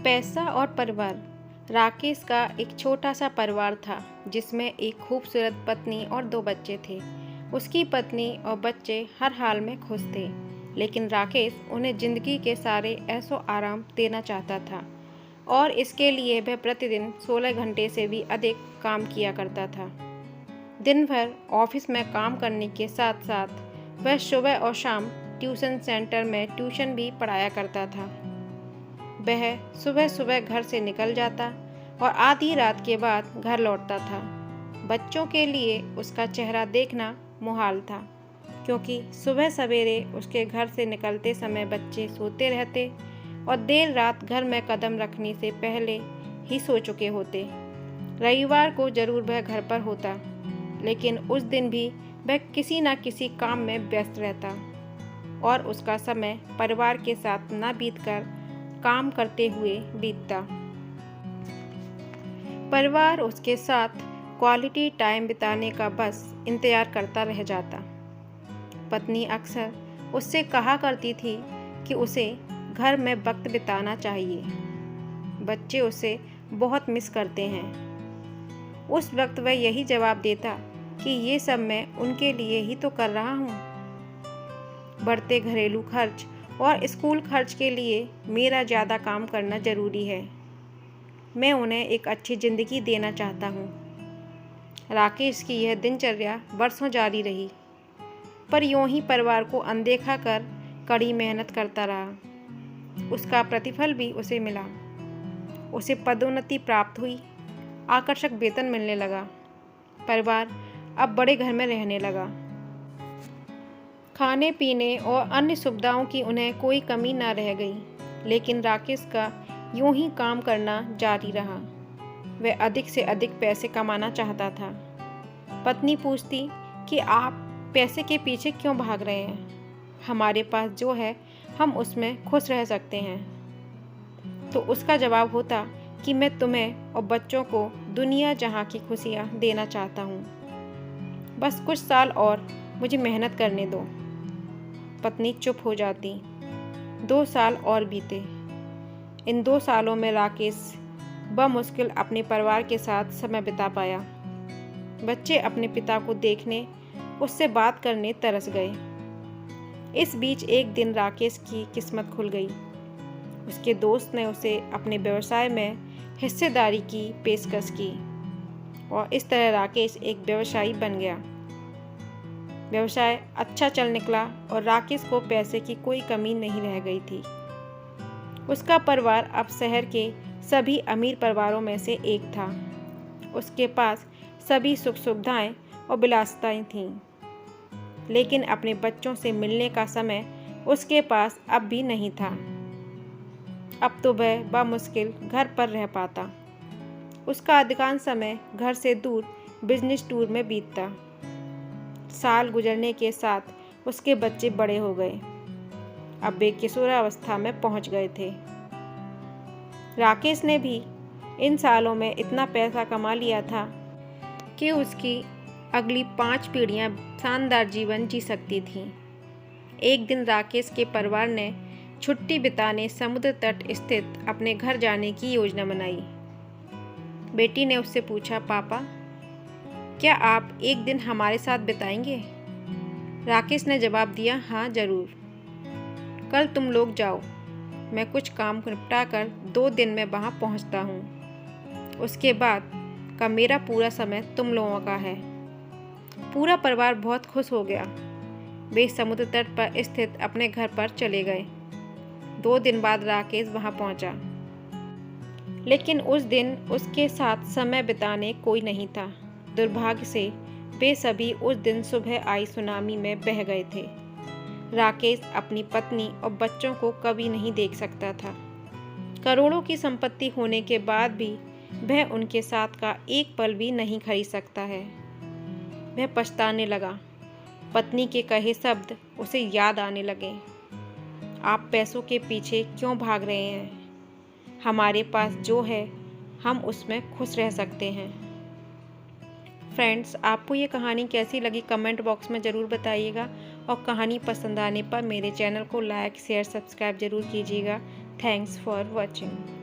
पैसा और परिवार। राकेश का एक छोटा सा परिवार था जिसमें एक खूबसूरत पत्नी और 2 बच्चे थे। उसकी पत्नी और बच्चे हर हाल में खुश थे, लेकिन राकेश उन्हें जिंदगी के सारे ऐशो आराम देना चाहता था और इसके लिए वह प्रतिदिन 16 घंटे से भी अधिक काम किया करता था। दिन भर ऑफिस में काम करने के साथ साथ वह सुबह और शाम ट्यूशन सेंटर में ट्यूशन भी पढ़ाया करता था। वह सुबह सुबह घर से निकल जाता और आधी रात के बाद घर लौटता था। बच्चों के लिए उसका चेहरा देखना मुहाल था, क्योंकि सुबह सवेरे उसके घर से निकलते समय बच्चे सोते रहते और देर रात घर में कदम रखने से पहले ही सो चुके होते। रविवार को जरूर वह घर पर होता, लेकिन उस दिन भी वह किसी न किसी काम में व्यस्त रहता और उसका समय परिवार के साथ न बीतकर काम करते हुए बीतता। परिवार उसके साथ क्वालिटी टाइम बिताने का बस इंतजार करता रह जाता। पत्नी अक्सर उससे कहा करती थी कि उसे घर में वक्त बिताना चाहिए। बच्चे उसे बहुत मिस करते हैं। उस वक्त वह यही जवाब देता कि ये सब मैं उनके लिए ही तो कर रहा हूँ। बढ़ते घरेलू खर्च और स्कूल खर्च के लिए मेरा ज़्यादा काम करना ज़रूरी है। मैं उन्हें एक अच्छी ज़िंदगी देना चाहता हूँ। राकेश की यह दिनचर्या वर्षों जारी रही, पर यूं ही परिवार को अनदेखा कर कड़ी मेहनत करता रहा। उसका प्रतिफल भी उसे मिला। उसे पदोन्नति प्राप्त हुई, आकर्षक वेतन मिलने लगा। परिवार अब बड़े घर में रहने लगा। खाने पीने और अन्य सुविधाओं की उन्हें कोई कमी न रह गई, लेकिन राकेश का यूं ही काम करना जारी रहा। वह अधिक से अधिक पैसे कमाना चाहता था। पत्नी पूछती कि आप पैसे के पीछे क्यों भाग रहे हैं? हमारे पास जो है हम उसमें खुश रह सकते हैं। तो उसका जवाब होता कि मैं तुम्हें और बच्चों को दुनिया जहां की खुशियां देना चाहता हूं। बस कुछ साल और मुझे मेहनत करने दो। पत्नी चुप हो जाती। 2 साल और बीते। इन 2 सालों में राकेश बमुश्किल अपने परिवार के साथ समय बिता पाया। बच्चे अपने पिता को देखने, उससे बात करने तरस गए। इस बीच एक दिन राकेश की किस्मत खुल गई। उसके दोस्त ने उसे अपने व्यवसाय में हिस्सेदारी की पेशकश की और इस तरह राकेश एक व्यवसायी बन गया। व्यवसाय अच्छा चल निकला और राकेश को पैसे की कोई कमी नहीं रह गई थी। उसका परिवार अब शहर के सभी अमीर परिवारों में से एक था। उसके पास सभी सुख सुविधाएं और विलासिताएं थीं, लेकिन अपने बच्चों से मिलने का समय उसके पास अब भी नहीं था। अब तो वह बमुश्किल घर पर रह पाता। उसका अधिकांश समय घर से दूर बिजनेस टूर में बीतता। साल गुजरने के साथ उसके बच्चे बड़े हो गए। अब वे किशोरावस्था में पहुंच गए थे। राकेश ने भी इन सालों में इतना पैसा कमा लिया था कि उसकी अगली 5 पीढ़ियां शानदार जीवन जी सकती थीं। एक दिन राकेश के परिवार ने छुट्टी बिताने समुद्र तट स्थित अपने घर जाने की योजना बनाई। बेटी ने उससे पूछा, पापा, क्या आप एक दिन हमारे साथ बिताएंगे? राकेश ने जवाब दिया, हाँ जरूर। कल तुम लोग जाओ, मैं कुछ काम निपटा कर 2 दिन में वहाँ पहुँचता हूँ। उसके बाद का मेरा पूरा समय तुम लोगों का है। पूरा परिवार बहुत खुश हो गया। वे समुद्र तट पर स्थित अपने घर पर चले गए। 2 दिन बाद राकेश वहाँ पहुँचा, लेकिन उस दिन उसके साथ समय बिताने कोई नहीं था। दुर्भाग्य से वे सभी उस दिन सुबह आई सुनामी में बह गए थे। राकेश अपनी पत्नी और बच्चों को कभी नहीं देख सकता था। करोड़ों की संपत्ति होने के बाद भी वह उनके साथ का एक पल भी नहीं खरीद सकता है। वह पछताने लगा। पत्नी के कहे शब्द उसे याद आने लगे। आप पैसों के पीछे क्यों भाग रहे हैं? हमारे पास जो है हम उसमें खुश रह सकते हैं। फ्रेंड्स, आपको ये कहानी कैसी लगी कमेंट बॉक्स में ज़रूर बताइएगा और कहानी पसंद आने पर मेरे चैनल को लाइक शेयर सब्सक्राइब ज़रूर कीजिएगा। Thanks for watching.